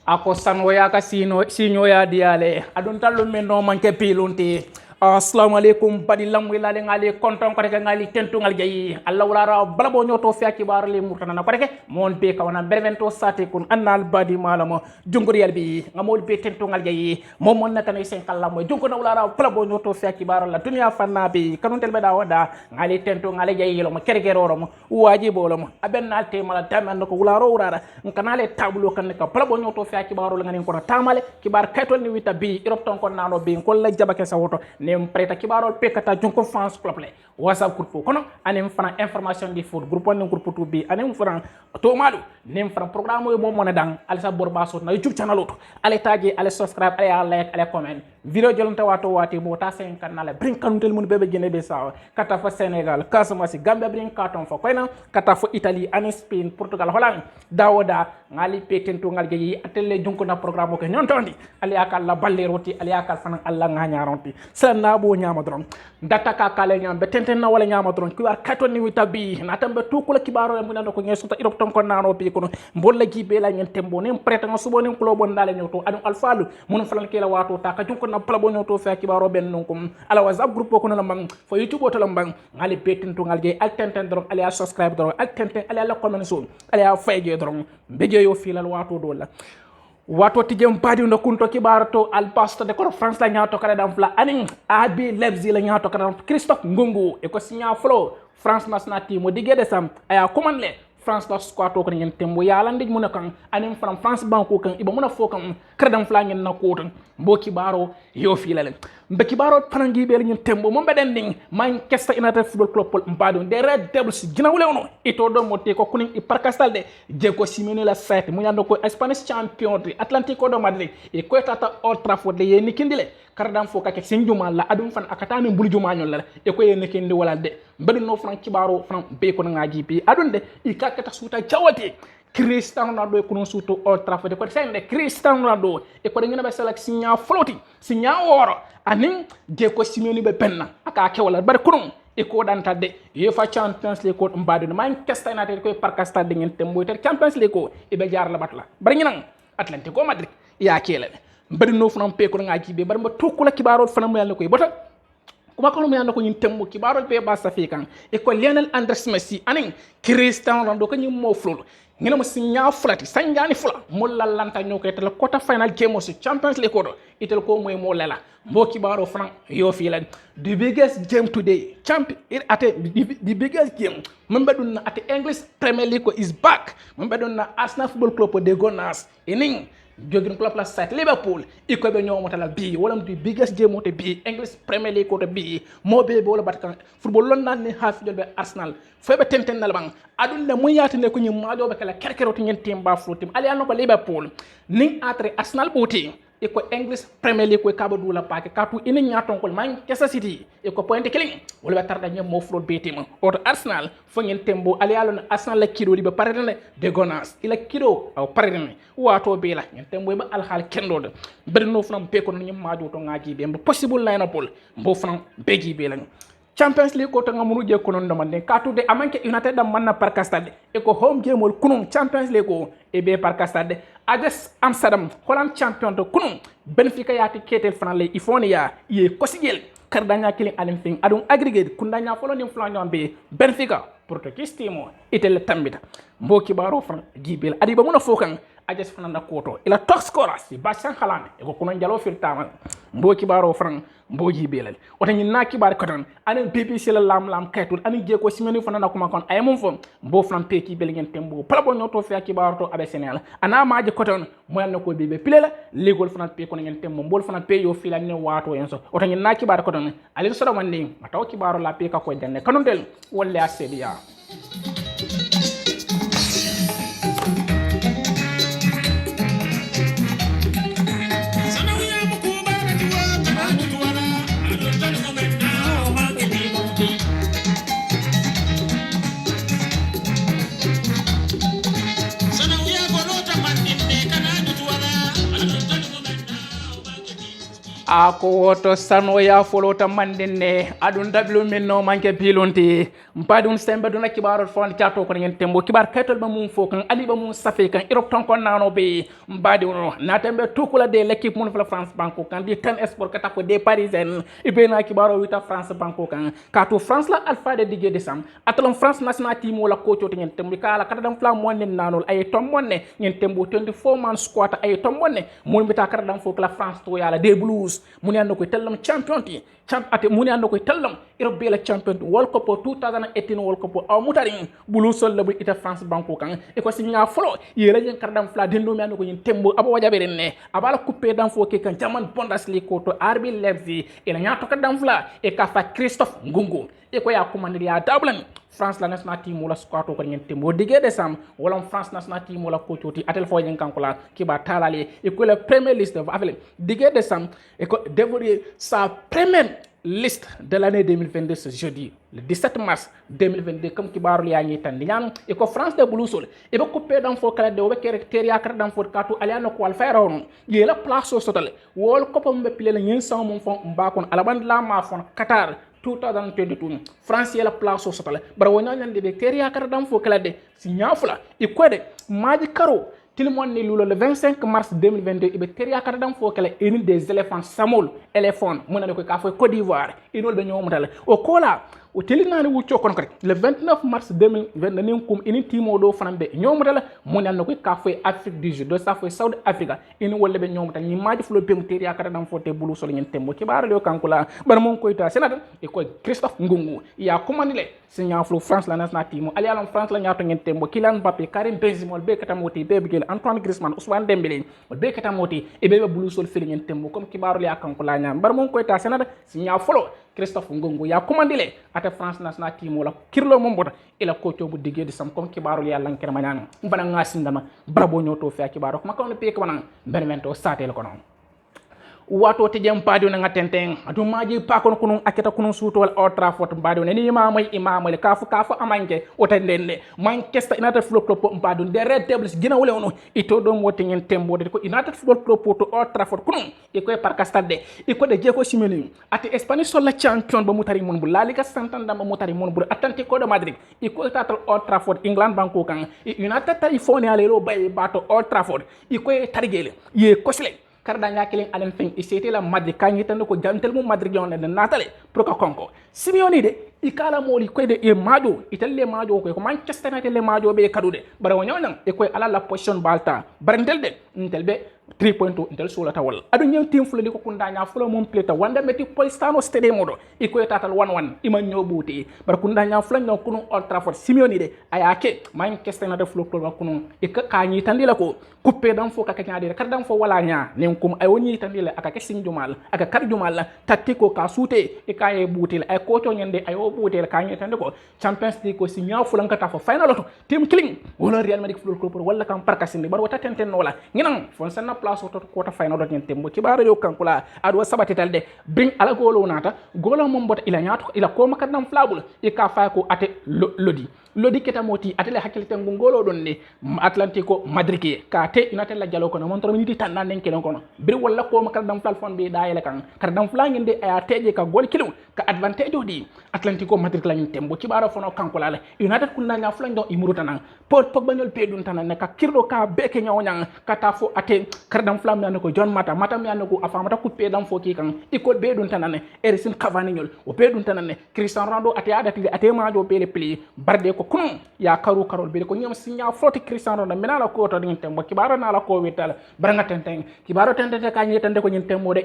ako sanoya ka sinoya diale adon tallo men no manke pilunti assalamu alaikum badi lamu ilale ngali konton ko rek ngali tentu ngal jayi allah wala balabo nyoto fi akibar le murtana ko rek mon be kawana bervento sate kun annal badi malamo junguri yalbi ngamol be tentu ngal jayi mom mon nakane sen kala mo jungo na wala balabo nyoto fi akibar la dunya fanna bi kanon tel be da wada ngali tentu ngali jayi lo mo kergero mo wajibo lo mo abennal te mala tamen ko wala ro wurara kanale tablo kan ka balabo nyoto fi akibar lo ngani ko tamale kibar kaytol ni wita bi irop ton ko nano bi ko la jabake sa woto nem preta kibarol pekata jonko France club le whatsapp groupe kono anem fana information di foot groupe on groupe to bi anem fana to malu nem fana programme yo mom dang alisa borba so na youtube channel to ale tagi ale subscribe ale like ale comment video jolonta wato wati bo ta sen kanala brin kanuntel mun bebe gene be sa kata fa Senegal Casamance Gambia brin carton fa koyna kata fa Italy and Spain Portugal Holland dawoda ngali petento ngal geyi atelle jonko na programme ko nyontondi ale akal la balle roti ale akal fana alla nganya ronti na bo nyama dron data ka kale nyam be tenten na wala nyama dron ki war katon ni wita bi na tambe tukula kibaro mu nando ko ngesuta irop ton ko nano bi ko mbolla gibe la nyen tembo nem preta nga subo nem ko bon dale nyoto adu alfalu mun falan ke la wato ta ka junko na plabo nyoto fa kibaro ben non ko ala whatsapp groupe ko na mbang fo youtube to lambang ngali petin to ngal ge al tenten dron ala subscribe dron al tenten ala comment so ala fayge dron beje yo filal wato do la wato tijem padi ndo kunto kibarto al pasto de ko France la nyaato kala dam fla aning abi Leipzig la nyaato kala Christophe Ngongo e ko signa flo France national team mo digede sam aya commande France la squad to ko ngen tembo yala ndig mo kan anim France banko kan iba mo na fo kan kredam fla ngen na ko tan bo kibaro yo fi la mbe kibaro panangi be ngen tembo mo beden ding Manchester United football club mbado de Red Devils ginawle ono ito do mo te ko kunin i parcastal de Diego Simeone la fête mo nyando ko Spanish champion de Atlantico de Madrid e ko tata Old Trafford de yeni kindile kardam fo kake senjuma la adum fan akatani buljuma nyol la e ko yeni kindi wala de mbedi no fran kibaro fran be ko ngaji bi adun de i kakata suta jawati Cristiano Ronaldo ko non suto Old Trafford ko sende Cristiano Ronaldo e ko ngina be selak signa floti signa woro anin Diego Simeone be penna aka kewala bar kunun e ko danta de UEFA Champions League ko mbadu Manchester United ko parcastal de ngin tembo ter Champions League ko e be jaar la batla bar nginan Atlantico Madrid ya kele mbadi no fana pe ko ngaji be bar mba tokkula kibaro fana mo yalla koy bota kuma kono mo yalla ko nyin tembo kibaro be ba safi kan e ko Lionel Andres Messi anin Cristiano Ronaldo ko nyim mo flol ngina mo signa flati sanjani fula mo lallanta ñokay tel quarter final game of Champions League ko itel ko moy mo lela mo kibaro fana yo fi la the biggest game today the biggest game mbadun at English Premier League is back mbadun Arsenal Football Club de Gunners ening jogin club la site Liverpool iko be ñoo motala bi wala the biggest game mote bi English Premier League ko to bi mo be wala batkan football lon nan ni half jol be Arsenal fo be tenten dal bang adun le mo yati ne ko ñi ma do be kala kerkero to ñen tim ba flotim ali an ko Liverpool ning atre Arsenal boti iko English Premier League ko kaba dula paake katu ina ñaton ko Manchester City iko point killing wala be tarda ñem mo flot betima auto Arsenal fo ñen tembo ali alon Arsenal la kido libe parene de Gunners ila kido aw parene wato be la ñen tembo ba al hal kendo de bari no fam pe ko ñem maaju to ngaji be possible line up mbo fam beji be la Champions League ko to ngamunu je ko non demande katu de amanke United dam manna parcastade e ko home game wol kunun Champions League ko e be parcastade Ajax Amsterdam Holland champion to kunun Benfica yati ketel fanale ifonia ye kosigel kardanya killing alim thing adun aggregate kundanya folo nim flanyon be Benfica Portuguese timo itel tambita mboki baro fran gibel adiba muna fokan Ajax fananda koto ila top scorer si Bastian Haland e ko kunan jalo firtama mboki baro fran mboji belal wata ñi na kibar koton anen BBC la lam kaytul anen Diego Simeone fananda kuma kon ay mum fo mbo fran peki bel ngeen tembo pala bo ñoto fi kibar to abe Sénégal ana maaji koton mo yalla ko bebe pilela legol fran pe ko ngeen tembo mbol fran pe yo fi la ne wato en so wata ñi na kibar koton ali so man ni mataw kibaro la pe ka ko janne kanon del wolle asedia ako woto sanoya folota mandinne adun dablu min no manke pilonti mpadun sembe duna kibaro fon chato ko ngeen tembo kibar kaytol ba mum fokan ali ba mum safe kan irop ton kon nano be mbadi wono na tembe tukula de l'équipe mun fla France banko kan di tan sport kata ko des parisiens ibe na kibaro wita France banko kan kato France la alpha de digue desam atalon France national team wala ko to ngeen tembo kala kata dam fla mon nanol ay tom monne ngeen tembo 24 man squad ay tom monne mon bita kata dam fok la France to yala des blues muni ando koy tellam champion ti ate muni ando koy tellam Europe be la champion World Cup 2018 World Cup aw mutari bulu sol la bu ita France banko kan e ko signa folo yela jen kardam fla dendo mi ando ko yin tembo abo wajabere ne abala couper dan fo ke kan jaman Bundesliga ko to RB Leipzig e la nyato kardam fla e ka fa Christophe Ngungu e ko ya commande ya Dublin France la national team wala squad ko ngeen tembo digé décembre wala France national team wala ko cioti atel fo yen kanko la ki ba talale e ko la premier liste avec digé décembre et que dévorer sa première liste de l'année 2022 ce jeudi le 17 mars 2022 comme ki barul ya ngi tan ñaan e ko France de blusol e be coupé dans fo kala de o be teria kala dans fo katu aliano ko al fayron ye la place au sotal wol ko pam be pile la ñen sans mon fon mbakon alaban la ma fon Qatar 2022 France la place au sotal bara wona ñande be teria kala dans fo kala de si ñafula e ko de maji karo Tilmon ni lulo le 25 mars 2022 ibe teria kata dam fo kala une des éléphants Samoul éléphant mona ko ka fo Côte d'Ivoire inol be ñomutal o kola o telinani wuccio kon kare le 29 mars 2022 nin kum ini timo do fanambe ñomutal mona ko ka fo Afrique du Sud do sa fo South Africa ini wolle be ñomutal ni maji flo pem teria kata dam fo te bulu sol ñen tembo ci baara le kankula bar mon ko ita senata e ko Christophe Ngungu ya commandile signa flo France la national team ali alon France la ñaato ñen tembo Kylian Mbappé Karim Benzema be katamoti be Antoine Griezmann Ousmane Dembélé be katamoti e be bulu sol fili ñen tembo comme kibaru ya kanko la ñam bar mon ko ita senata signa flo Christophe Ngungu ya commandile ata France national team wala kirlo mom bota ila ko to bu digé di sam comme kibaru ya lankere mañana bana ngasi ndama brabo ñoto fi kibaru ko makon pe ko nan benvento satel ko non wato te jam padio na ngatenten adu maji pa kono kunun aketa kunun suto wal Old Trafford padio ne ni imamay le kafu amanke otendenne Manchester United Football Club padio de Red Devils gina wole ono ito do moti ngen tembo de ko United Football Club to Old Trafford kunun e ko par castade e ko de Diego Simeone ati Spanish sol la champion ba mutari mon bu La Liga Santander ba mutari mon bu Atlético de Madrid e ko tatal Old Trafford England banko kan United tari foni ale ro bay bato Old Trafford e ko tarigele ye kosle karda ngakelen alen fen isete la Madrid kanyi tan ko jantel mo Madrid yon de natale pro ka konko Simeone de ikala moli ko de e majo italle majo ko Manchester United le majo be kadude bara wonyo nan e ko ala la position balta barandel de ntelbe 3.2 intel sula tawal adu ñew team fulali ko kunda nya fulo mom pleta wanda Metropolitano Stadium do e ko tatal 1-1 ima ñobuti bar kunda nya fulan no kunu Old Trafford Simeone de ayake Manchester United Football Club kunu e ka kanyi tan la ko coupé dam fo ka nyaade kar dam fo wala nya ne kum ay woni tan la aka kessin jumal aka kar jumal tattiko ka sute e ka e butil ay ko to ñende ay o butil ka ñi tan ko Champions League ko si ñaw fulan ka ta fo final to team killing wala Real Madrid Football Club wala kam parkasinde bar wata tenten wala nginan fon sanna place auto quarter final dot ñen tembo ci baara yo kankula ado sabatital de bring ala golo nata golo mom bota ila ñaato ila ko makadam flabul e ka fa ko ate lodi keta moti atele hakilite ngolo don ne Atlantico Madrid ka te United la jalo ko no montro miniti tan nan kelen kono bir wala ko makadam flal fon be daayele kan kardam flangin de aya teje ka gol kilo ka advantage di Atlantico Madrid la ñen tembo ci baara fono kankula la United kunna nya flan do imuru tanan pot bañol pedun tanan ne ka kirdo ka beke ñaw ñang ka ta fo ate kardam flam ya ko John Mata ya ko afamata coupé dam fo ki kan ikol be dun tanane Eriksen Cavani ñol o be dun tanane Cristiano Ronaldo ate adati ate maajo pele pli barde ko kun ya karol be ko ñom signa floti Cristiano Ronaldo menala ko to ngin tembo kibaro na la ko wital baranga tenten kibaro tenten ka ñi tante ko ñin tembo de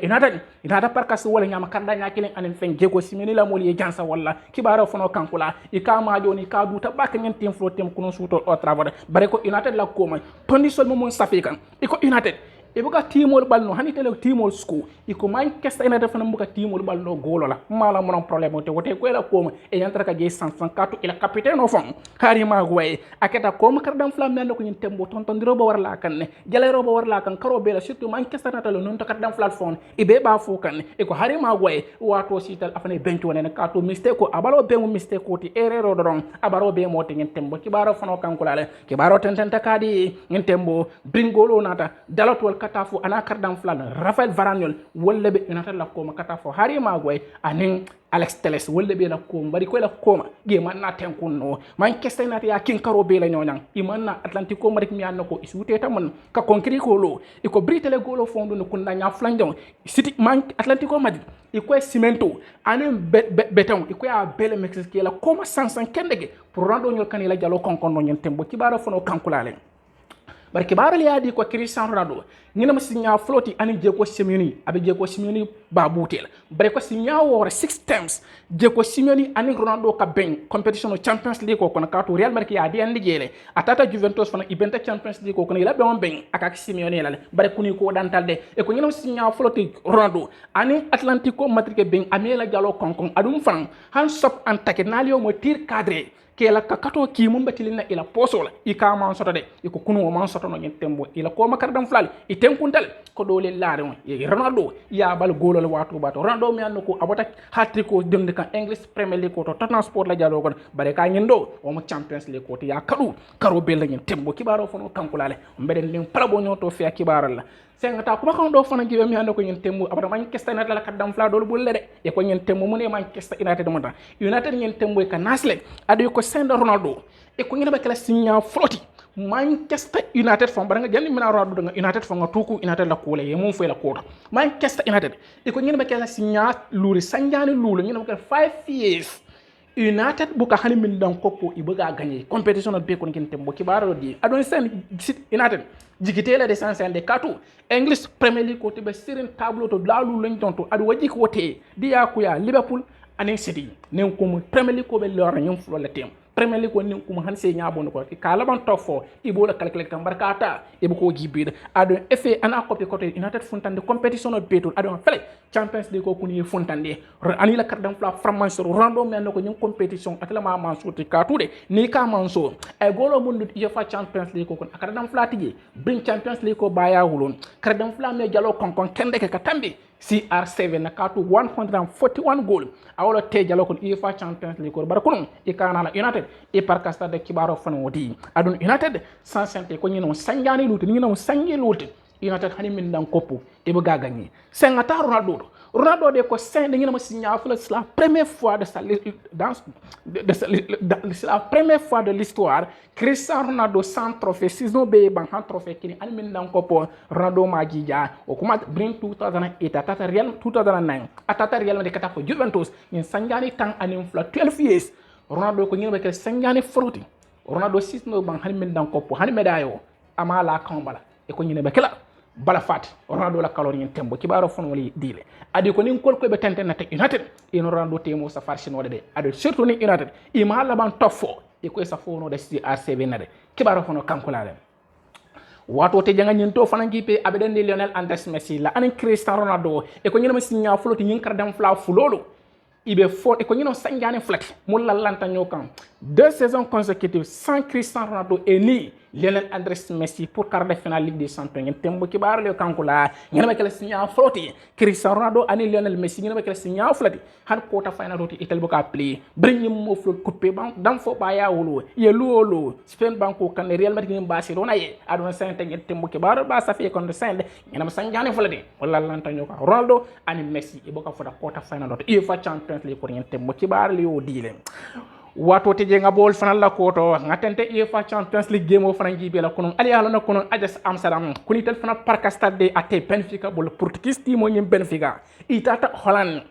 inata parkas wala ñama kanda nya kilen anen fen Diego Simeone la moli jansa wala kibaro fono kankula ika maajo ni ka duta bak ngin tem flotem kuno suto o travada bare ko United la ko may tondi sol mo mon safikan iko United ibuka timol balno hani tele timol sku iko Manchester United fana buka timol balno golo la mala mon problème te wote ko la ko e yantra ka je 154 ila capitaine no fon karima goy aketa ko makardam flam nan ko nyin tembo tonton diro bo warla kan ne jalero bo warla kan karo be la surtout Manchester United non to kardam flat fon ibe ba fu kan e ko harima goy wato sital afane bench wona ka to mistake ko abalo be mo mistake ko ti erreur do don abaro be mo te nyin tembo ki baro fono kan ko la ki baro tenten takadi nyin tembo bringolo nata dalotwal katafo ana kardam flan Rafael Varane wala be United la ko katafo Harry Maguire anin Alex Telles wala be la ko bari ko la ko ge man na ten kunno Manchester United ya kin karo be la nyonyang imanna Atlantico Madrid mi annako isute tamon ka konkri ko lo iko britele golo fondo no kunna nya flanjon City man Atlantico Madrid iko cimento anen beton iko ya bele mexique la ko sansan kendege pour rando nyol kanila jalo konkon no nyentembo kibaro fono kankulale barke barali yadi ko Cristiano Ronaldo ngina masinya floti ani Diego Simeone abe Diego Simeone babutel bare ko sinya wora 6 times Diego Simeone ani Ronaldo ka ben competition Champions League ko kono kato Real Madrid ya di andi jele atata Juventus fana ibenta Champions League ko kono ila be on ben aka Simeone la bare kuni ko dantalde e ko ngina masinya floti Ronaldo ani Atlantico Madrid ben amela jalo konkon adum fan han sop an takenalio mo tir cadre kela kakato ki mum batilina ila posola ika man soto de iko kunu man soto no nyentembo ila ko makardam flal itenkuntal ko dole laare on e Ronaldo ya bal golol watu bato Ronaldo mi anno ko abota hatri ko demde kan English Premier League ko to Tottenham Sport la jalo ko bare ka nyendo o mo Champions League ko to ya kadu karo bel nyentembo kibaro fono kankulale mbeden lim palabo nyoto fe kibaral la sengata kuma kan do fana gibe mi ando ko nyentembo abata Manchester United la kaddam fla dol bulle de e ko nyentembo mune Manchester United mo ta United nyentembo e ka nasle adu ko sendo Ronaldo e ko ngina be kala signa floti Manchester United fon baranga jandi mina Ronaldo nga United fon nga tuku United la kole ye mum fe la kota Manchester United e ko ngina be kala signa luri sanjani lulu ngina be kala 5 years United buka hani min dan koppo ibuga gagner competition be ko ngin tembo kibaro di adon sen United jigitela de sansen de katu English Premier League ko to be sirin tableau to lalu lañ tonto adu waji ko wote dia ko ya Liverpool anen City nen ko Premier League ko be lor ñum fu la tem Premier League ko nen ko hanse ñabo ko ka laban top 4 ibo la calculer tam barkata ibo ko gibida adu FA ana copy ko United funtande competition be to adu fele Champions League ko kuni funtande ani la carte d'emploi franchement Ronaldo men ko ñum competition atla ma man suti ka tude ni ka man so e golo mundu UEFA Champions League ko carte d'emploi tiji bring Champions League ko baya wulon carte d'emploi me jalo konkon kende ke katambi CR7 na katu 141 goal awolo te jalo ko UEFA Champions League ko bar kunum e kana la United e par casta de kibaro fan wodi adun United sans santé ko ñino sanjani luti ñino sangi luti United hani min dan kopu e bu gagagni sengata Ronaldo de ko sen de ñino ma signa fula c'est la première fois de sa c'est la première fois de l'histoire Cristiano Ronaldo sans trophée saison be ban han trophée kini ani min dan kopo Ronaldo ma jija o kuma bring 2008 atata Real 2009 atata Real Madrid kata ko Juventus ñin sanjani tan anim fula 12 years Ronaldo ko ñino be ke sanjani froti Ronaldo 6 no ban hani min dan kopo hani medayo amala kambala e ko ñino be kala bala fat Ronaldo la kalor ñen tembo kibaro fon wali dile adi ko nin kol ko be tenten na United in Ronaldo temo sa farsin wala de adi surtout ni United i ma la ban top 4 e ko sa fono de CR7 na de kibaro fon kankulale wato te janga ñen to fana gipe abeden ni Lionel Andres Messi la anin Cristiano Ronaldo e ko ñen ma signa floti ñin kardam fla fulolo ibe fort e ko ñino sanjane flati mo la lanta ñokam 2 saisons consécutives sans Cristiano Ronaldo et ni Lionel Andres Messi pour quart de finale Ligue des Champions ngeen tembo ki baar le kankula ngeen ma kala signa floti Cristiano Ronaldo ani Lionel Messi ngeen ma kala signa flati han ko ta final roti itel boka play bring mo flot coupé ban dam fo ba ya wolo ye luolo Spain banko kan Real Madrid ngeen Barcelona ye aduna sante ngeen tembo ki baar ba sa fi kon de sende ngeen ma sanjane flati wala lanta ñoka Ronaldo ani Messi e boka fo da quarter final roti UEFA Champions League ko ngeen tembo ki baar le o dile wato te jenga bol fanal la koto ngatente UEFA Champions League game o frangi be la kono ali ala na kono Ajax Amsterdam kuni tel fana parka stade ate Benfica bol Portuguese timo nyim Benfica itata Holland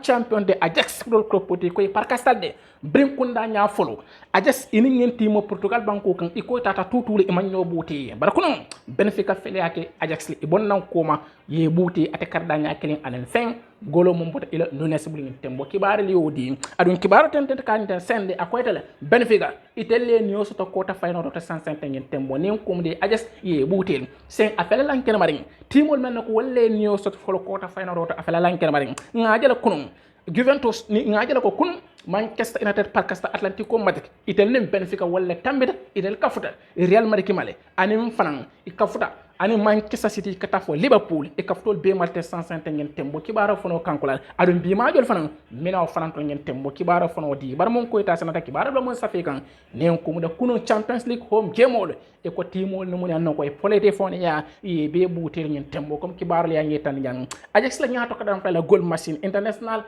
champion de Ajax dol klopoti koy parka stade brinkunda nya folo Ajax ini ngeen timo Portugal banko kan iko tata tutule e manyo buti bar kono Benfica fele ake Ajax li bon nan koma ye buti ate karda nya kelin anen fin golo mum bota ila Nunes bulin tembo kibaare li wodi adun kibaaro tente kan ten sende akoytale Benfica itelle ni yoso to kota final to 150 ngeen tembo nen kum de Ajax ye butel sen afela lanken maring timol men ko wolle ni yoso to kota final to afela lanken maring ngaajala kunum Juventus ni ngaajala ko kunum Manchester United parkasta Atlantico Madrid itel nem Benfica walla tambita itel kafuta Real Madrid kimale anim fanan ikafuta ani Manchester City kata fo Liverpool e kaftol be malte 150 ngen tembo kibaro fono kankula adun bi majol fanan mina fanan to ngen tembo kibaro fono di bar mon ko ita sanata kibaro do mon safi kan nen ko mu da kuno Champions League home gemol e ko timol no mun anno ko e polete fon ya e be butel ngen tembo comme kibaro ya ngi tan jang Ajax la nyaato ka dan la goal machine international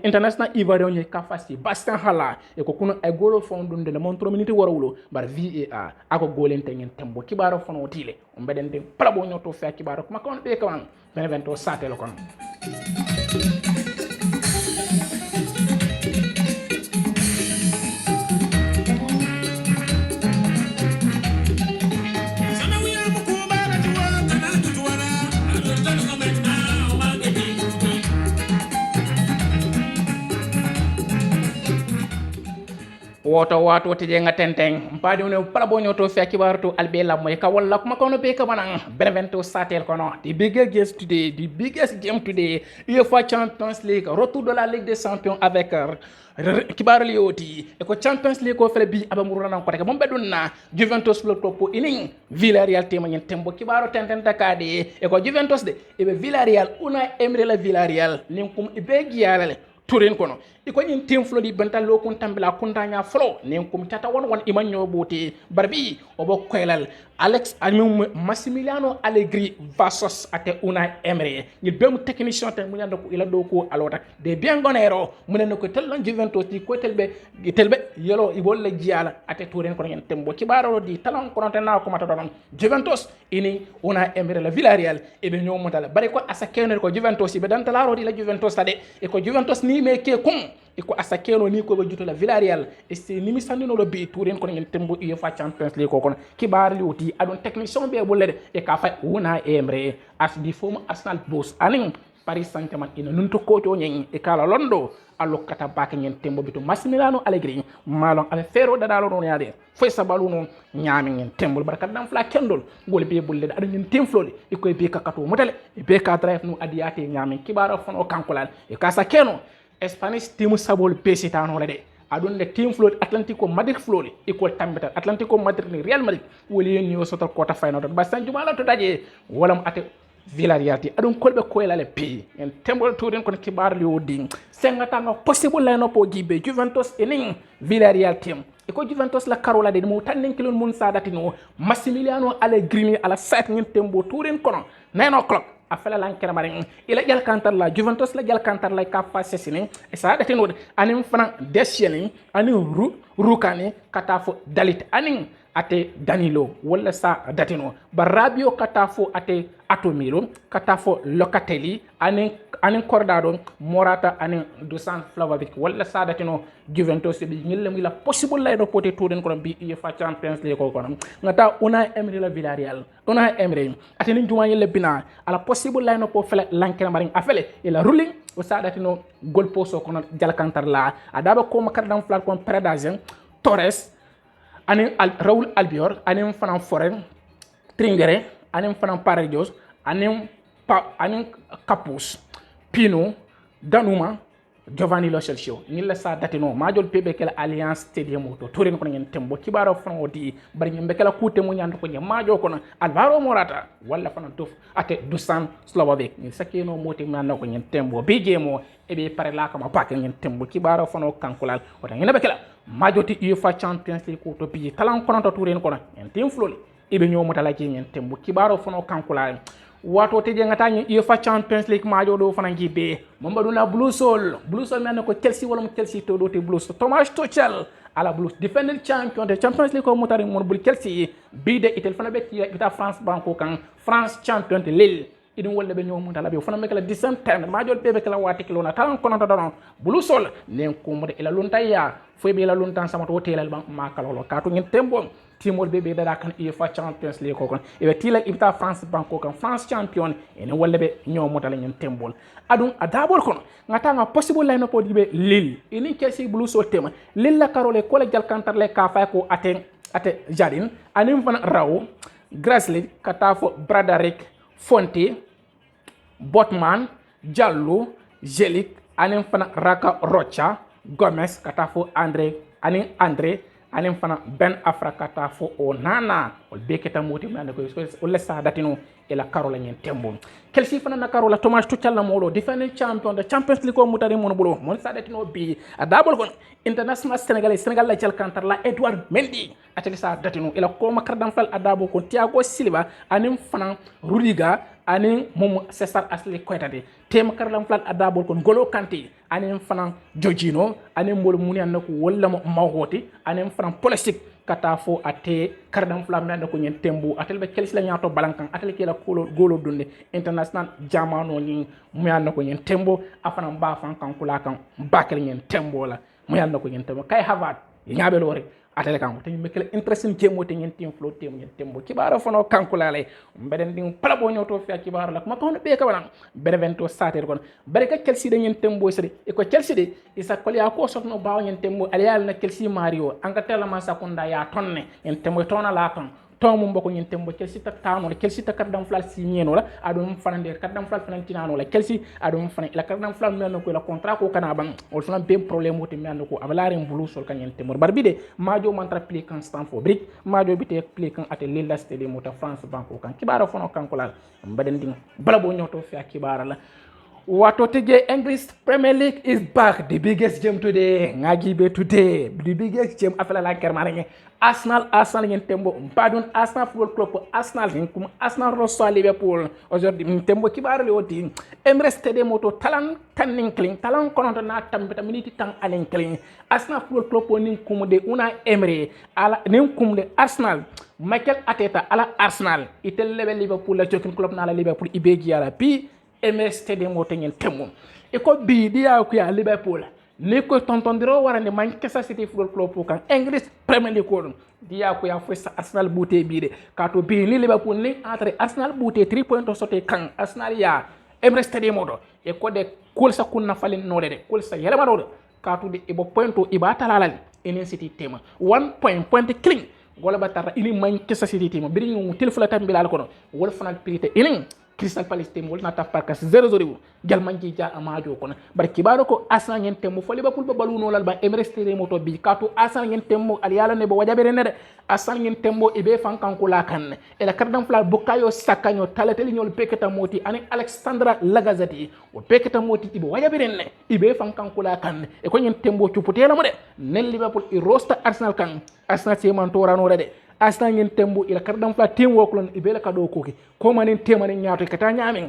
international ivoirien ni kafasi Bastien Hala e ko kuno ay golo fon dun de mon 3 minutes warawlo bar VAR ako golente ngen tembo kibaro fono tile on beden de plabo nyoto fe kibaro kuma kon be kan benevento satelo kon woto wato tije nga tenteng mpadi ne pala bonyo to fe kibarto albe la moy ka walla kuma kono be ka banan benevento satel kono the biggest game today UEFA Champions League retour de la Ligue des Champions avec kibaru lioti e ko Champions League ko fele bi abamuru nan ko rek mom bedunna Juventus lo topo inin Villarreal tema nyen tembo kibaru tenten takade e ko Juventus de e be Villarreal una Emery la Villarreal ninkum e be giyalale turin kono iko nyin team flo di bental lo kun tambila kuntanya flo nen kum tata won imanyo boti barbi obo koylal Alex Almum Massimiliano Allegri versus ate Unai Emery ni bem technicien tan munyanda ko ila do ko alota de biangonero munen ko tel Juventus di ko telbe yelo ibol la jiala ate turin kono nyen tembo kibaro di talon kono tan na ko mata don Juventus ini Unai Emery la Villarreal e be nyomo dala bare ko asakeno ko Juventus be dan talaro di la Juventus tade e ko Juventus ni me ke kum iko asakeno ni ko be juto la Villarreal e se nimi sandino lo be turin kono nyen tembo UEFA Champions League ko kono kibar liuti adon technicien be bolede e ka fay Unai Emery as di former Arsenal boss anin Paris Saint-Germain ina nunto koto nyen e kala londo allo kata baka nyen tembo bitu Massimiliano Allegri malon ave fero dadalo non yade foy sabalu non nyami nyen tembo barka dam fla kendol gol be bolede adon nyen temfloli e koy be kakato motale e be ka drive no adiyate nyami kibaro fono kankolal e kasa keno Spanish team sabol pesitano la de adon de team float Atlantico Madrid floli equal tambeta Atlantico Madrid ni Real Madrid woli yen yo sotal quarter final ba sanju mala to daje wolam ate Villarreal ti adon kolbe koylale pi en tembol touren kon kibar li wodi sengata nga possible la no po gibe Juventus enin Villarreal team e ko Juventus la carola de mo tannen kilon mun sadati no Massimiliano Allegri ala sat ngin tembo touren kono 9 o'clock afela lankere mari ila jal kantar la Juventus la jal kantar la ka fa sesini e sa dati no anim fana desieni anim rukani katafo dalit anim ate Danilo wala sa datino barabio katafo ate Atomilo katafo Locatelli anin Cordado Morata anin Dusan Vlahovic wala sa datino Juventus bi ngel la possible lay do poté touren ko bi UEFA Champions League ko kono ngata Unai Emery la Villarreal Unai Emery ate ni juma yele bina ala possible lay no po fele lankere mari afele ila ruling o sa datino gol poso kono jalkantar la adaba ko makardam flat kon Predazen Torres anin Raúl Albiol anin fanan Foren Tringere anin fanan Paredes anin Capus Pino Danuma Giovanni Lo Celso ni la sa datino majol pebe kala Alliance Stadium to torin ko ngen tembo kibaro fana odi bari ngi bekala kute mo nyando ko ngi majo ko Alvaro Morata wala fana tof ate Dusan Vlahovic ni sakeno moti manno ko ngen tembo bigemo e be pare la kama pak ngen tembo kibaro fana kankulal o tan ngi bekala majoti UEFA Champions League ko to bi talan ko to torin ko ngen tim floli e be nyomo tala ki ngen tembo kibaro fana kankulal wato te jengata ni UEFA Champions League majo do fana gibe momba na Blue Sol men ko Chelsea wala mo Chelsea to do te Blues Thomas Tuchel ala Blues defending champion de Champions League ko motari mon bul Chelsea bi de itel fana be ita France banko kan France champion de Lille idin wolle be ñoom mutala be fana mekala disem majol pebe kala wati kilo na tan kono don Blue Sol nen ko mo de ila luntaya fo be la luntan sama to hotel ban makalo katu ngin tembo timol bebe dada kan UEFA Champions League ko kon e be tila ibta France banko kan France champion ene wolle be ñoom mutala ngin tembol adun adabol kono ngata nga possible line up dibe Lille ini Chelsea Blue Sol tema Lille la karole ko la jal kantar le ka fa ko ate Jardine anim fana raw Grassley katafo Bradarick Fonte Botman Diallo Jelik anin fana Raka Rocha Gomez katafo André anin fana Ben Afra kata fo o nana ol beketa moti mande ko o lessa datino ila karola nyen tembo Chelsea fana na karola Thomas Tuchel la molo defending champion de Champions League ko mutari mon bulo mon sa datino bi adabol kon international Senegal la jël kantar la Edouard Mendy ateli sa datino ila ko makardam fal adabo kon Thiago Silva anin fana Rudiger anin mom Cesar Asli Koitade tema karlam flat adabol kon Golo Kanté anin fana Jorginho anin mol muni an ko walla mo mawhoti anin fana Pulisic kata fo ate kardam flam nan ko nyen tembu atel be Chelsea la nyato balankan atel ke la golo dunde international jamano ni mu yan ko nyen tembo afana mba fan kan kula kan bakel nyen tembo la mu yan ko nyen tembo kay Havard nyaabe lore atele kan te mekele interesting jemo te nyen tim flow tem nyen tembo kibara fono kankula lay beden ding pala bo nyoto fi kibara la ma ko be ka wana benevento sater kon bare ka Chelsea de nyen tembo sere e ko Chelsea de isa ko ya ko sokno baaw nyen tembo alial na Chelsea Mario anga tela ma sakunda ya tonne nyen tembo tona la ton tomu mboko nyen tembo Chelsea ta tano la Chelsea ta kardam flal si nyeno la adum fanande kardam flal fanantinano la Chelsea adum fan la kardam flal men ko la contrat ko kana ban o fana be problème wote men ko abalare mbulu sol kan nyen tembo barbide majo mantra play kan Stamford Bridge majo bite play kan ate Lille Stadium mota France banko kan kibara fono kan ko la mbaden ding bala bo nyoto fi kibara la Wato today English Premier League is back. The biggest game today. Ngagibe today. The biggest game afela la kermane. Arsenal yen tembo. Pardon Arsenal Football Club. Arsenal reçoit Liverpool. Aujourd'hui tembo kibaro le oti. Emirates Stadium moto talan tanin clean. Talan kononto na tambeta minute tang alen clean. Arsenal Football Club nin kumude una Emery. Ala nin kumude Arsenal. Michael Arteta ala Arsenal. Itel level Liverpool la jokin club na la Liverpool ibeji ala pi MS Stadium wote ngel temmo e ko bi dia ko ya Liverpool ni ko tontondiro warande Manchester City Football Club kan English Premier League ko dia ko ya fo Arsenal bouté bi de kato bi ni Liverpool ni entre Arsenal bouté 3 points sote kan Arsenal ya MS Stadium woto e ko de kol sa kunna falin no de kol sa yele maro kato de e bo pointo ibata lalal enen City tema 1 point clean gola batara ini Manchester City tema biri ngu telfula tambila ko no wol fanal pirite ini Crystal Palace temo na ta parkas 0-0 gal manji ja amajo kono bar kibaro ko Arsenal ngen temo fo Liverpool ba baluno lal ba Emirates Stadium to bi kato Arsenal ngen temo al yala ne bo wajabere ne de Arsenal ngen temo ibe fankan ko la kan e la kardam fla bukayo sakanyo talateli nyol peketa moti ani Alexandra Lagazeti o peketa moti ibe wajabere ne ibe fankan ko la kan e ko ngen tembo cuputela mo de nel Liverpool i rosta Arsenal kan Arsenal se man torano de Arsenal ngeen tembo ila kardam fla team woklon ibela kado koki ko manen temane nyaato kata nyaamin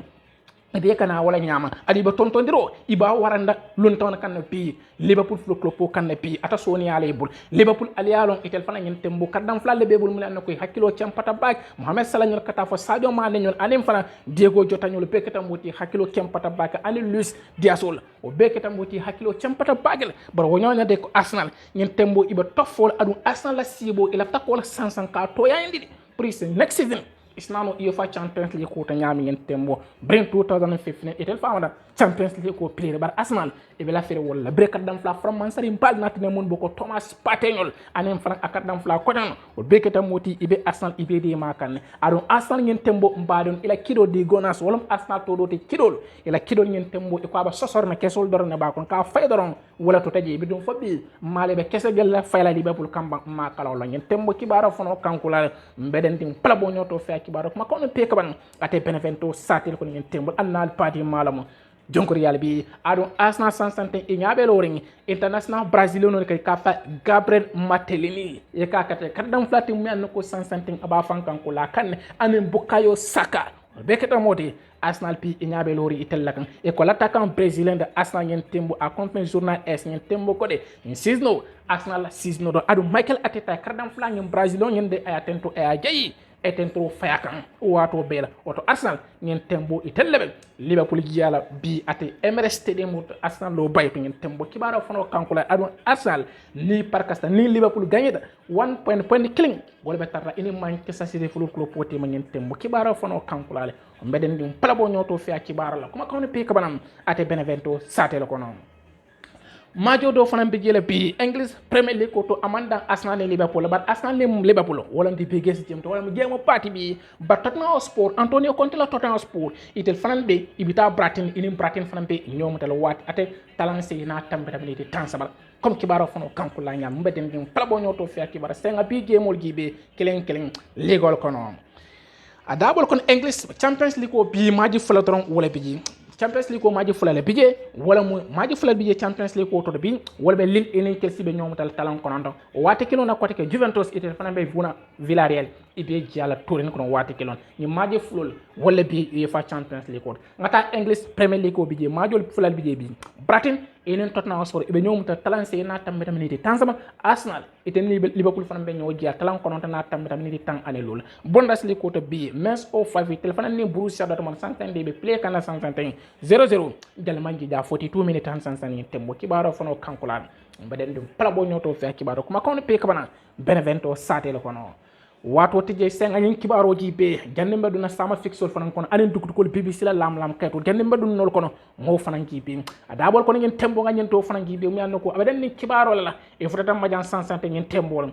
ade kana wala nyaama adi ba tontondiro iba waranda lon tawna kan pi Liverpool Football Club kan pi ata soni ale bul Liverpool alialon itel fana ngeen tembo kardam fla le bebul mulen nakoy hakilo champata bak Mohamed Salah ñol kata fo Sadio Mané ñol anem fana Diego Jota ñol pekata moti hakilo champata bak ani Luis Diaz o beketa moti hakilo champata bagel bar wonyonya de ko Arsenal ngeen tembo iba toffol adu Arsenal la sibo ila takola sansanka to yandi prise next season isnano UEFA Champions League ko tanyami ngeen tembo bring 2015 etel famada Champions League ko player bar Arsenal e be la fere wala breakat dam fla from mansari mbal natne mon boko Thomas Partey anem fran akat dam fla ko tan o beketa moti ibe Arsenal ibe de makan adon Arsenal ngeen tembo mbadon ila kido di gonas wala Arsenal to dote kidol ila kidol ngeen tembo e ko aba sosorna kesol dorne ba kon ka fay doron wala to taji bi dum fobi male be kesse gel fayla Liverpool kamba ma kala wala ngeen tembo kibara fono kankula mbeden tim plabo nyoto fe kibara ma kono peka ban ate Benevento satel ko ngeen tembo annal party malamu jonkor yalla bi adon Arsenal 161 e nyaabe loring international brazilian kay kafa Gabriel Martinelli e ka kate kadam flati mu an ko 161 aba fankan ko la kan anen Bukayo Saka beketa modi Arsenal pi e nyaabe lori itel lakan e ko l'attaquant brésilien de Arsenal ngeen tembo a compagnie journal S ngeen tembo ko de en season Arsenal season do adon Michael Arteta kadam fla ngeen brazilian ngeen de ay atento ay jayi etentro fayakan wato bela wato Arsenal ngeen tembo itel level Liverpool giala bi ate Emirates Stadium Arsenal lo bayto ngeen tembo kibara fono kankula adon Arsenal ni parkasta ni Liverpool gagneda 1 point killing gol betarra ini Manchester City Football Club poti ma ngeen tembo kibara fono kankula le mbeden dum plabo nyoto fi kibara la kuma kawne pe kabanam ate Benevento satelo ko non majo do fana be jele bi English Premier League ko to amanda Arsenal ne Liverpool but Arsenal ne Liverpool wala ndi be gesi jemto wala mo jema party bi ba Tottenham Hotspur Antonio Conte la Tottenham Hotspur itel fana be ibita Brighton ini Brighton fana be ñomutal wat ate talance na tambe tambe ni tansabal comme kibaro fano kanko la ñam mbeden dum plabo ñoto fi kibara senga bi gemol gibe keleng legol kono adabol kon English Champions League ko bi maji fula tron wala bi Champions League ko maji fula le bije wala mo maji fula bije Champions League ko to bi wala be link enen Chelsea be ñomutal talon kono wate kilo na kote ke Juventus ite fana be vuna Villarreal ibe jala tourin kono wate kilon ni maji fulol wala bi UEFA Champions League ko ngata English Premier League ko bije majol fula bije bi Brighton enen Tottenham Hotspur ibe ñomutal talon se na tambe tamini tansama Arsenal iten Liverpool fana be ñoo jia talon kono na tambe tamini tan ane lol Bundesliga ko to bi Mainz 05 telefana ni Borussia Dortmund santen be play kana santen 0-0 jalmanji ja 42 minutes han sansani tembo kibaro fono kankulan baden dum plabo nyoto fe kibaro kuma kono pe kabana Benevento satele kono wato tije sen anyin kibaro ji be jande mbaduna sama fixol fanan kono anen dukukol BBC la lam kayto jande mbadun nol kono mo fanan ji be adabol kono ngen tembo nganyen to fanan ji be mi annoko abaden ni kibaro la e futata majan sansante ngen tembo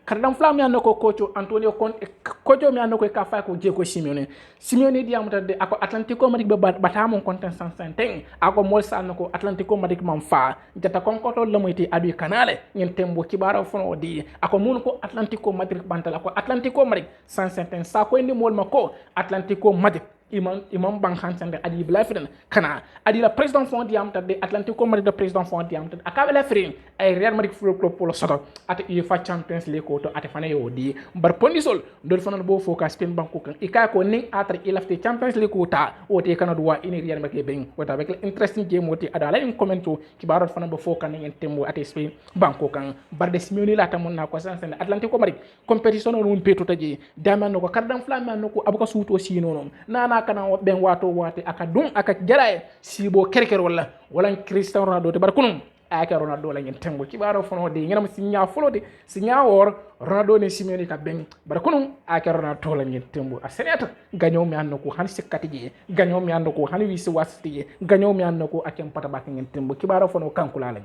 kadam flam ya nako coach Antonio Conte coach mi annoko ka fa ko Diego Simeone diamata de ako Atlantico Madrid be bata mon content sans ten ako mol sa nako Atlantico Madrid man fa jata kon ko to lamoyti adu kanale ngeen tembo kibaro fono di ako mun ko Atlantico Madrid bantal ako Atlantico Madrid sans ten sa ko ni mol mako Atlantico Madrid imam bang hansande adi blafren kana adi la président fond diam de Atlantico Madrid président fond diam aka la frin ay Real Madrid football club pour le soto at UEFA Champions League ko to ate fana yo di bar pondisol do fana bo focus Spain banko kan ika ko ning atre ilafte Champions League ko ta o te kana do ini Real Madrid ben wata avec interesting game woti adala en commento ki barot fana bo focus ning tembo ate Spain banko kan bar de Simeone la tamon na ko sansande Atlantico Madrid competition on peto taji daman ko kardam flam no ko abuka suto sino nana kana ben wato wate aka dum aka jarae sibo kerker wala Cristiano Ronaldo te bar kunum aka Ronaldo la ngeen tembo kibaro fono de ngena sinya folode sinya wor Ronaldo ne Simeone ka ben bar kunum aka Ronaldo la ngeen tembo a seneta ganyo mi annoko han sikkati je ganyo mi annoko han wisi wasiti je ganyo mi annoko akem pata bak ngeen tembo kibaro fono kankula la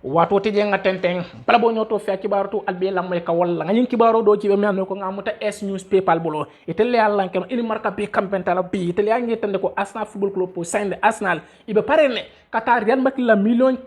wato tije nga tenteng bala bo nyoto fi kibaro to albe lamay ka walla nga nyin kibaro do ci be mi annoko ngamuta S News PayPal bolo itelle Allah kam ili marka be campentala bi itelle ngi tande ko Arsenal Football Club pour sende Arsenal ibe parene kata Real Madrid la million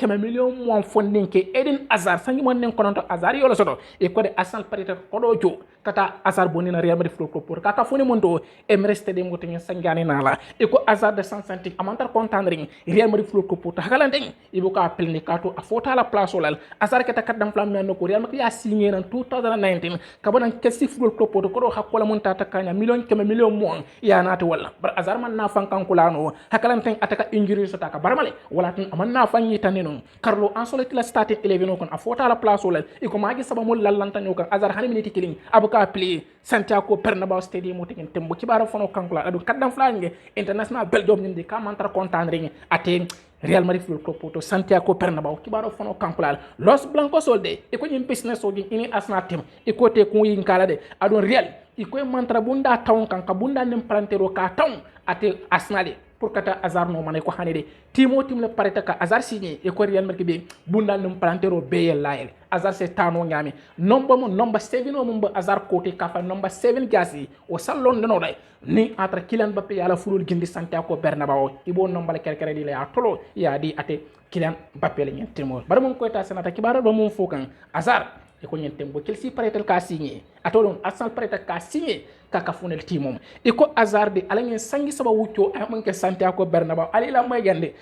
mo fonding ke Eden Hazard sangi mon nen kononto Hazard yolo soto e ko de Arsenal parité ko do jo kata Hazard bonina Real Madrid Football Club pour kaka foni mon do Emirates Stadium ko ten sangani nala e ko Hazard de 150 amantar contandring Real Madrid Football Club pour hakalante ibo ka pelni kato afota la place olal Hazard kata kadam flam men ko Real Madrid ya signé en 2019 kabona Chelsea Football Club pour ko do hakola mon tata kanya million mo ya nata walla bar Hazard man na fankan kulano hakalante ataka injury so taka barmale wala tan amanna fanyi tanino Carlo Ancelotti la starting 11 kon afota la place olal e ko magi sabamul lallanta nyokan Hazard hani minute killing abuka play Santiago Bernabeu Stadium motigen tembo kibaro fono kankula adu kadam flange international Belgium nyindi ka mantar contandring ate Real Madrid Football Club to Santiago Bernabeu kibaro fono kankula Los Blancos solde e ko nyim business so ini Arsenal team e ko te ko yin kala de adu Real e ko mantra bunda tawn kanka bunda nim plantero ka tawn ate Arsenal pour kata Hazard no mané ko hanede timo tim le pareta ka Hazard signé e ko Real Madrid be bundal num plantero beyel lael Hazard se tano ngami number 7 no mumba Hazard côté ka fa number 7 gasi o sallon no day ni entre Kylian Mbappé yala fulul gindi Santiago Bernabeu ibo number kerkere di la tolo ya di ate Kylian Mbappé le ñentimo bar mum ko ta senata kibara do mum fokan Hazard e ko ñentembo Chelsea paretel ka signé atolon Arsenal paretel ka signé kaka funel timom e ko Hazard de ala ngeen sangi saba wuccio amanke Santiago Bernabeu ali la may gande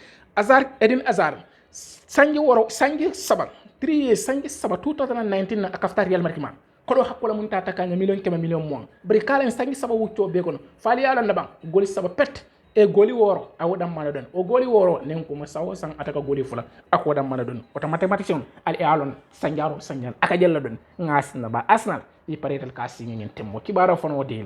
Eden Hazard sangi saba 3 years sangi saba 2019 na akafta Real Madrid man ko do hakkola mun tata kanya million mo bari kala sangi saba wuccio be kono fali ala ndaba goli saba pet e goli woro awodam mana don o goli woro nen ko ma sawo sang ataka goli fula akodam mana don o mathematician al e alon sanjal aka jella don ngasna ba Arsenal yi paretal ka signé ngeen temmo kibaro fono de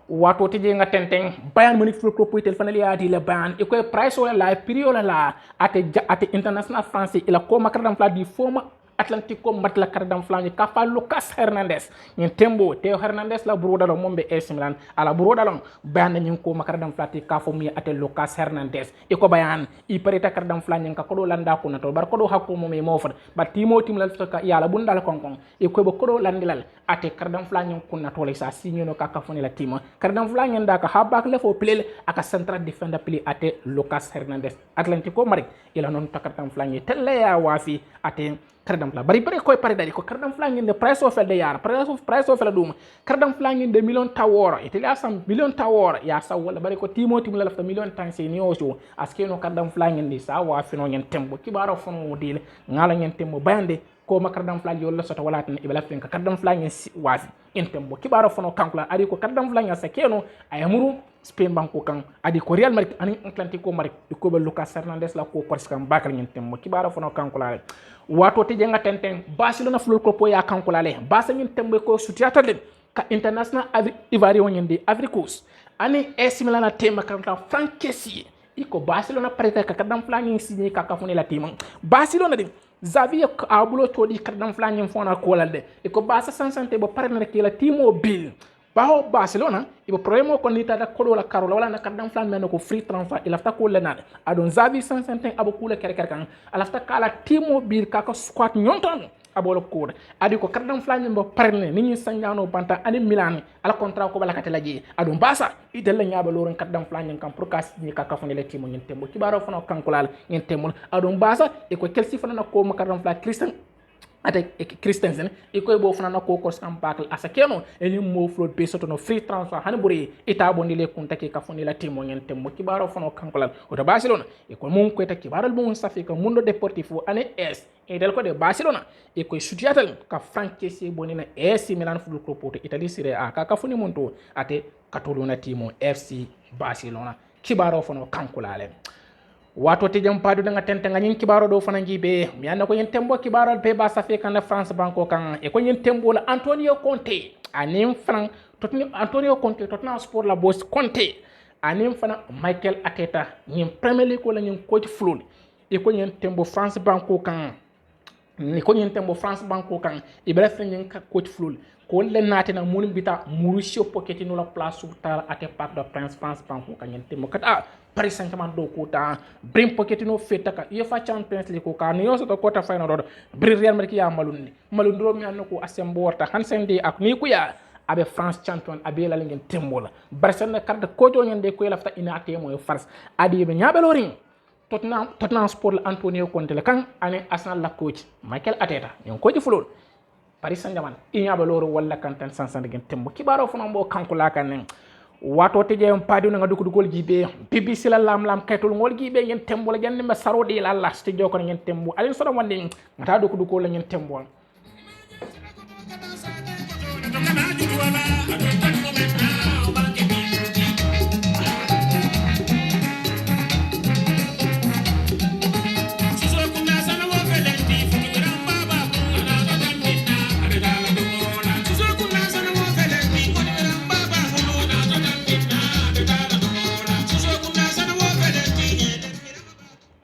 wato tije nga tenteng Bayern Munich Football Club tel fanali adi le Bayern e ko price wala la prix wala la ate international français ila ko makradam fla di former Atlantico matla kardam flangi kafa Lucas Hernandez nyen tembo Theo Hernandez la brodalo mombe AC Milan ala brodalo bana nyen ko makardam flati kafo mi ate Lucas Hernandez iko bayan i parita kardam flangi ka kodo landa ko nato bar kodo hakko mo me mofat ba timo tim lal ka yala bundal konkon iko be kodo landilal ate kardam flangi ko nato le sa signo ka kafoni la timo kardam flangi ndaka habak le fo plel aka central defender pli ate Lucas Hernandez Atlantico mari ila non takardam flangi telle ya wafi ate kardam la bari koy pare dadi ko kardam flangi de price of de yar price of la dum kardam flangi de million tawora italia sam million tawora ya sa wala bari ko timo la lafta million tan se ni oso aske no kardam flangi de sa wa fino nyen tembo kibaro fono dile ngala nyen tembo bande ko makardam flangi yolla sota wala tan ibala fenka kardam flangi wafi en tembo kibaro fono kankula ari ko kardam flangi sa keno ayamuru Spain banko kan adi ko Real Madrid ani Atlantico Madrid ko be Lucas Hernandez la ko korsi kan bakal nyen tembo kibaro fono kankula wato te jenga tenten Barcelona flul ko po ya kankula le basa nyen tembo ko sutiata de ka international ivoirien nyende Africos ani AC Milan tema kan Franck Kessié iko Barcelona pareta ka kadam flangi signé ka kafune la tema Barcelona de Xavi abulo todi kadam flangi fona ko lalde iko basa sansante bo parena ke la timo bil baho Barcelona ibo problème ko ni tada ko la karola wala na kadam flan men ko free transfer ilafta ko lenade adon Xavi sansante abo kula kere kan alafta kala timo bil ka ko squat nyonton abolo ko adi ko kadam flan bo parne ni ni sanjano banta ani Milan ala contrat ko bala katela ji adon basa idella nyaaba loron kadam flan kan pour kas ni ka kafone le timo nyen tembo kibaro fono kankulal nyen tembo adon basa e ko Chelsea fana na ko kadam flan ate Christensen ikoy bo fana ko ko sam bakal asakeno eni mo float be soto no free transfer hani buri ita bondi le kunta ke kafoni la timo nyen temmo kibaro fano kankolal o to Barcelona e ko mon ko ta kibaro bon safi ka mundo deportivo ane es e del ko de Barcelona e ko sutiatal ka Franck Kessié boni na AC Milan football club to Italy Serie A ka kafoni monto ate Cataluna timo FC Barcelona kibaro fano kankolale wato te jam padu nga tente nga nyin kibaro do fana ngibe mi anda ko yen tembo kibaro be ba safi kan France banko kan e ko yen tembo la Antonio Conte anim franc Antonio Conte Tottenham Sport la boss Conte anim fana Michael Arteta nyin Premier League ko la nyin coach flul e ko yen tembo France banko kan ni ko yen tembo France banko kan e bela fe nyin coach flul ko le nati na mun bita Mauricio Pochettino la place sur tar ate Parc des Princes France banko kan yen tembo kata Paris Saint-Germain do kota brim Pochettino feta ka UEFA Champions League ko ka ni yoso to kota final do brim Real Madrid ya malundo mi anno ko asembo warta Hansen ak ni ku ya abe France champion abe la ngen tembola Barcelona carte ko to nyande ko lafta ina temo France adi be nyabelo ring Tottenham Sport Antonio Conte le kan ane Arsenal la coach Michael Arteta nyon coach fulol Paris Saint-Germain inyabelo wala kan tan sansan ngen tembo kibaro fono mbo kankula kan wato te jeyam padi nga duku dugol gibe BBC la lam kaytul ngol gibe yen tembo la jande ma sarodi la last joko yen tembo alin so wande ngata duku dugol la yen tembo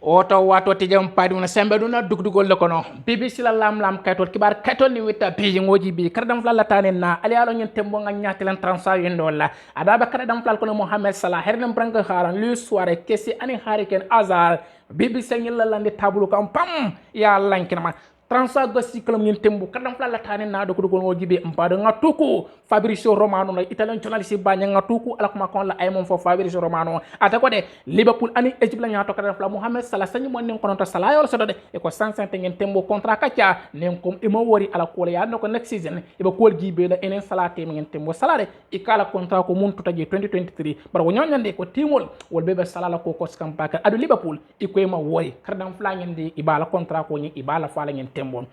oto wato te jam padi una sembe duna dugdugol ko no BBC la lam kaytol kibar kaytol ni witta bi ngoji bi kardam fla latane na ali alo nyen tembo nga nyatilan transa yendo la adaba kardam fla ko no Mohamed Salah hernam branca haran Luis Suarez Kessié ani Hariken Hazard BBC nyel la lande tabulu kam pam ya lankina transa go cycle nyen tembo kardam fla latane na do ko ngoji bi mpado nga tuku Fabrizio Romano na Italian journalist banya nga tuku alakuma kon la ay mom fo Fabrizio Romano ata ko de Liverpool ani Egypt la nyato kardam fla Mohamed Salah sanyi mon nen kononto Salah yol sodo de e ko 150 ngen tembo contrat kacha nen kom e mo wori ala ko ya no ko next season e ba ko gibe la enen Salah te ngen tembo Salah de e kala contrat ko mun tutaje 2023 bar wo nyande ko timol wol bebe Salah la ko skam paka adu Liverpool e ko e ma wori kardam fla ngen de ibala contrat ko ni ibala fala ngen tembo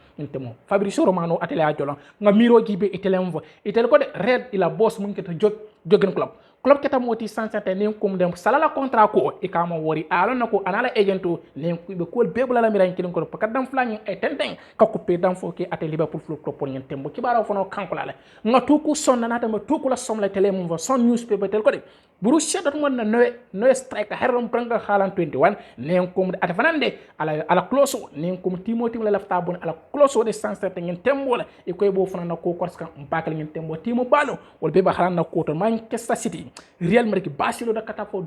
Fabrizio Romano atele a jolo nga miro gibe itelemvo itel ko de red ila boss mun keto jogen club club keta moti sansante nin kum dem salala contrat ko e kama wori alon nako anala agento nin be ko bebula la miran kilin ko kadam flani e tenten ka ko pe dam foke ate Liverpool club pour nyen tembo kibaro fono kankula la ngatuku sonna nata ma tuku la somla tele mum son newspaper tel ko de Borussia Dortmund na no strike heron pranga halan 21 nin kum ate fanande ala close nin kum Timothy la lafta bon ala close de sansante nyen tembo la e ko bo fona na ko korska mbakal nyen tembo timo balo wol be ba halan na ko to Manchester City Real Madrid Barcelona kata fo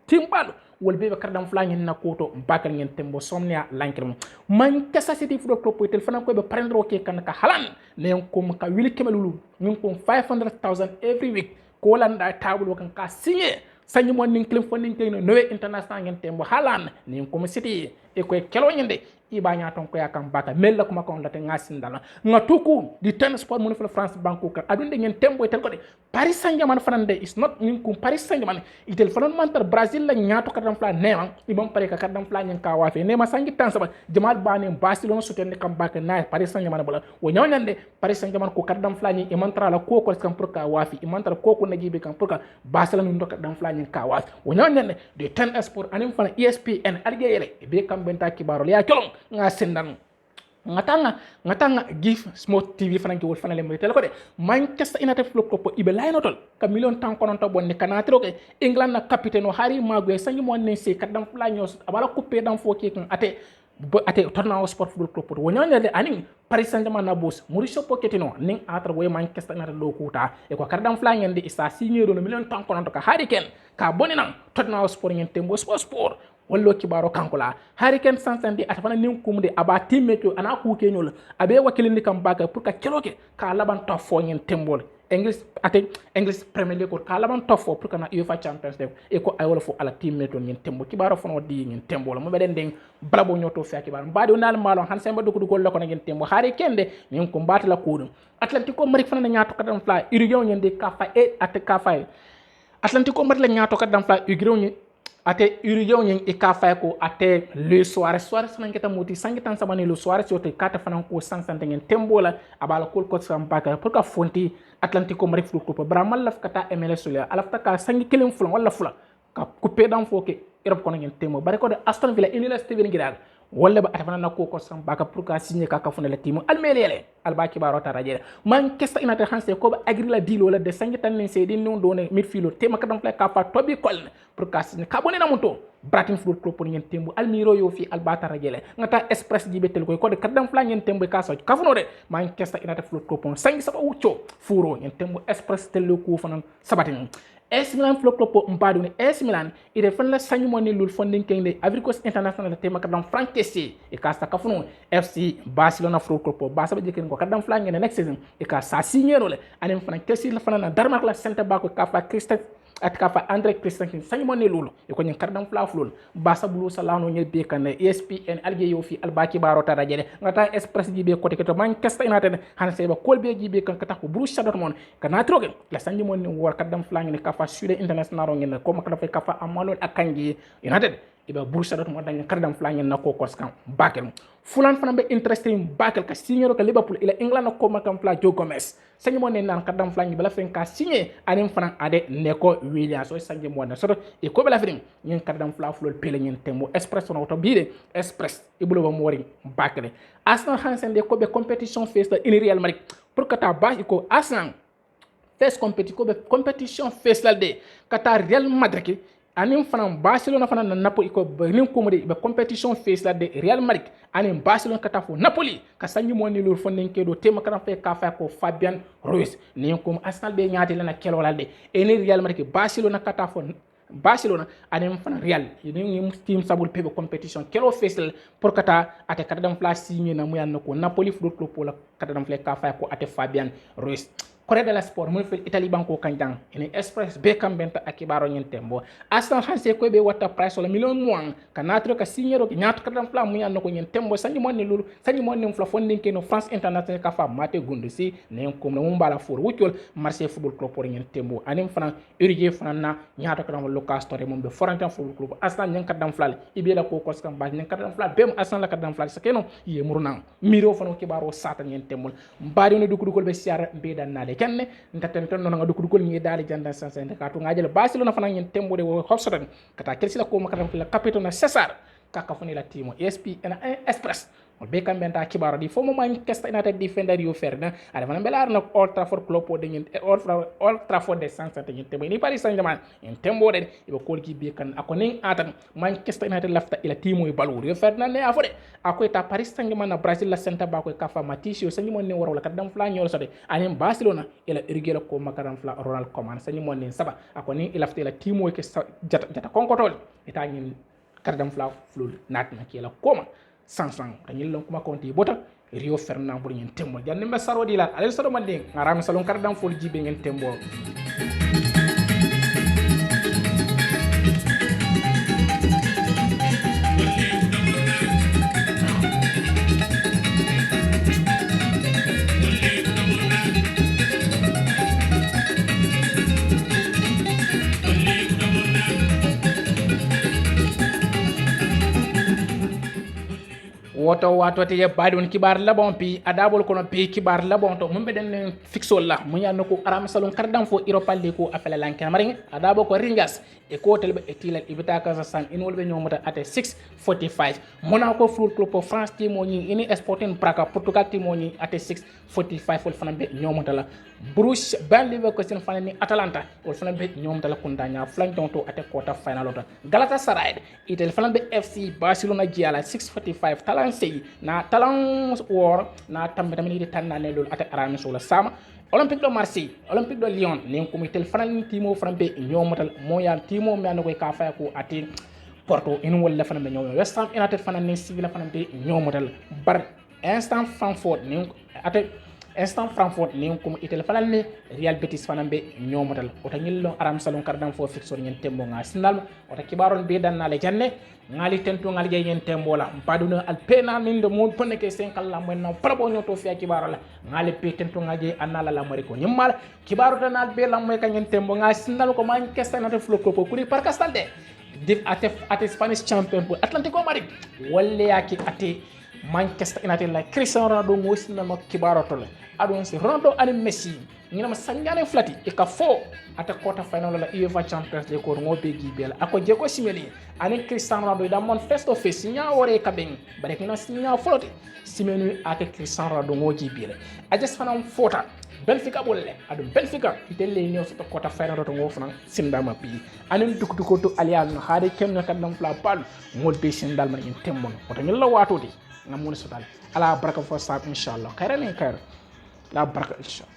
timbalo wol bebe kardam flangen na koto bakal ngen tembo somnia lankirm Manchester City Football Club tel fana ko be prendre ke kan ka halan ne ko ka wili kemelulu min ko 500,000 every week ko landa table kan ka signé sanyi mon nin klim fo nin teno nowe international ngen tembo halan ne ko City e ko kelo nyende ibanya ton ko yakam baka mel ko makon late ngasindala ngatuku di tennis sport mun fa France banko ka adunde ngen tembo tel ko de Paris Saint-Germain fanande is not nin ko Paris Saint-Germain itel fanon mantar Brazil la nyaato kadam fla neman ibam pare ka kadam fla nyen ka wafe nema sangi tan saba jamal bane Barcelona soutien kam baka na Paris Saint-Germain bola wo nyawnyande Paris Saint-Germain ko kadam fla nyen imantra la ko kam pour ka wafi imantra ko najibe kam pour ka Barcelona ndo kadam fla nyen ka wafi wo nyawnyande de tennis sport anim fana ESPN algeyele be kam benta kibaro ya kolon nga sendan ngatanga gif smart TV fananki wol fanale mo tel ko de Manchester United flop ko ibe layno tol ka million tan konon to bonni kanatro ke England na capitaine Harry Maguire sangi mo ne se kadam fla nyos abala coupé dam fo ke kan ate Tottenham Sport Football Club wonyo de aning Paris Saint-Germain na boss Mauricio Pochettino ning atra boy Manchester United lo kuta e ko kadam fla ngende isa signé do million tan konon to ka Harry Kane ka boninan Tottenham Sport ngente tembo sport wallo kibaro kankula Hurricane sansandi atafana nin kumde aba timmeto ana ku kenyol abe wakilindi kam baka pour ka keloke ka laban to fo nyen tembol English Premier League ka laban to fo pour kana UEFA Champions League e ko ay wala fo ala timmeto nyen tembo kibaro fono di nyen tembol mo beden den blabo nyoto fi kibaro mbadi nal malon han semba dugu gol ko nyen tembo Hurricane de nin ko mbati la ko Atlantico Madrid fana nyaato kadam fla iriyo nyen de ka fa e at ka fa Atlantico Madrid la nyaato kadam fla iriyo ate uriyo nyen ika fay ko ate le Suarez nanketa moti sangitan sabani le Suarez yote kata fanan ko sansante ngen tembola abala kol ko sam baka pour ka fonti Atlantico Madrid Football Club bramal laf kata MLS le alafta ka sangi kelim fulan wala fula ka coupé dan foke Europe ko ngen tembo bare ko de Aston Villa inila Steven Gerrard wala ba atafana na ko sam baka pour ka signer ka funa le timo almelele albaki baro tarajere Manchester United hanse ko ba agri la deal wala de sangitan nen sedi non do ne midfield tema kadam fla ka fa tobi kol pour ka signer ka bonena muto Brighton Football Club pour ngen tembo almiro yo fi albata rajele ngata express jibe tel ko de kadam fla ngen tembo ka so ka funo de Manchester United Football Club sangi saba ucho furo ngen tembo express tel ko fanan sabatin AC Milan Football Club mpadu ni AC Milan ide fan la sanyu moni lul fonding kende Avricos International tema kadam frankesi e ka sta kafuno FC Barcelona Football Club ba sabe jeken ko kadam fla ngene next season e ka sa signero le anem frankesi la fana na Denmark la center back ko ka fa Christian at ka fa Andre Christensen sanyu moni lulu e ko nyen kadam fla flul ba sa bulu salano nyel be kan ESPN alge yo fi albaki baro ta rajede ngata express jibe ko te to Manchester United han seba kolbe jibe kan kata ko Borussia Dortmund kana trogen la sanyu moni wor kadam fla ngene ka fa sude international ngene ko makata fa ka fa amalon akangi United iba Borussia Dortmund dañ kardam fla ngene nako korskan bakel fulan fana be interesting bakel ka signero ka Liverpool ila England ko makam fla Joe Gomez sanyi mo ne nan kardam fla ngi bala fen ka signé anim fana ade neko Williams o sanyi mo na so e ko bala fen ngi kardam fla flol pele ngi tembo express no to bide express ibulo ba mo wori bakel Arsenal Hansen de ko be competition face la in Real Madrid pour kata ba ko Arsenal face competition face la de kata Real Madrid anim fana Barcelona fana na Napoli ko nim ko mode be competition face la de Real Madrid anim Barcelona kata fo Napoli ka sanyi mo ni lor fonden kedo tema kana fe ka fa ko Fabian Ruiz nim ko Arsenal be nyaati la na kelo la de eni Real Madrid Barcelona kata fo Barcelona anim fana Real ni team sabul pebe competition kelo face la pour kata ate kata dam fla signé na mu yan ko Napoli Football Club la kata dam fle ka fa ko ate Fabian Ruiz Corée de la Sport mo fel Italie banko kanjang ene express be kambenta akibaro nyen tembo Arsenal hanse ko be wata price wala million moan kanatro ka signero nyaat kadam fla mu yanno ko nyen tembo sanyi mon ni lulu sanyi mon ni fla fonding ke no France International ka fa mate gundusi ne ko no mbala for wucol Marseille Football Club pour nyen tembo anim fran Uruguay fran na nyaata kadam Lucas Torre mom be Florentin Football Club Arsenal nyen kadam fla ibe la ko kos kam ba nyen kadam fla bem Arsenal la kadam fla sakeno ye muruna miro fano kibaro sata nyen tembo mbari no dukul be siara be dan na kenne ndaten ton non nga dugul ñi dali janda sanse ka to ngajel Barcelona fana ñen tembo de wo hofsotan kata kelsi la ko makaram la capitano Cesar kaka foni la timo ESPN Express o be kam benta kibaro di fo mo man Manchester United defender yo ferna ada fana belar nak Old Trafford club de ñen Old Trafford de sanse te ñen tembo ni Paris Saint-Germain en tembo de ibe ko ki be kan akoni atan Manchester United lafta ila timo e balur yo ferna ne afode akoy ta Paris Saint-Germain na Brazil la center ba ko kafa Matisio sanni mon ne woro la kadam fla ñol sode anen Barcelona ila irgela ko makaram fla Ronald Koeman sanni mon ne saba akoni ilafta ila timo ke jata konkotol ita ñin kadam fla flul natna ki la koma sansan dañil lon kuma konti bota Rio Ferdinand bur ñen tembo janne be sarodi la ale sodo mande ngaram salon kadam fol jibe ngeen tembo woto wato te ye badon kibar labon pi adabol kono pi kibar labon to mumbe den fixol la mu yanno ko aram salon kardam fo Europa League ko afela lanken maring adabo ko Ringas e ko telbe e tilal ibita ka san inol be nyomata ate 6:45 Monaco Football Club of France ti mo ñi ini Sporting Braga Portugal ti mo ñi ate 6:45 wol fana be nyomata la Bruges Bayer Leverkusen fana ni Atalanta wol fana be nyomata la kundanya flanton to ate quarter final to Galatasaray itel fana be FC Barcelona jiala 6:45 talan sey na talan war na tambe tamini de tanane lol ate arami so la sama Olympique de Marseille Olympique de Lyon ni ko mi tel fanal timo frambe ñomatal moyan timo mi an ko ka fa ko ati Porto in wala fanal be ñom West Ham United fanal ni Sevilla fanal be ñomatal bar instant Frankfurt ni ate instant Frankfurt ni ko mi tel fanal ni Real Betis fanal be ñomatal o ta ñillo aram salon kardam fo fixor ñen tembo nga sinal o ta kibaron be dan na le janne ngali tento ngali jey ñen tembo la baduna al pena min de mon ponne ke 5 la mo no prabo ñoto fi kibaro la ngali pe tento ngali anala la mari ko ñimmal kibaro tanal be la moy ka ñen tembo nga sinal ko man kesta na flo ko kuri par castalde dif ate Spanish champion pour Atlético Madrid wolle yaki ate Manchester United la Cristiano Ronaldo mo sinna no kibaro to la adon si Ronaldo ani Messi ñina ma sangane flati e ka fo ata quarter final la UEFA Champions League ko ngo be gibel ako je ko simeli ani Cristiano Ronaldo da mon face to face nya wore ka ben bare kina nya floti simenu ate Cristiano Ronaldo ngo gibel ajes fanam fota Benfica bolle adum Benfica itelle ñew so to quarter final to ngo fana sindama pi ani duk ko to alias no haade kenno kadam fla pal mo be sindal man en temmon oto ñalla watodi ngam mo so dal ala baraka fo sa inshallah khairan khair la baraka inshallah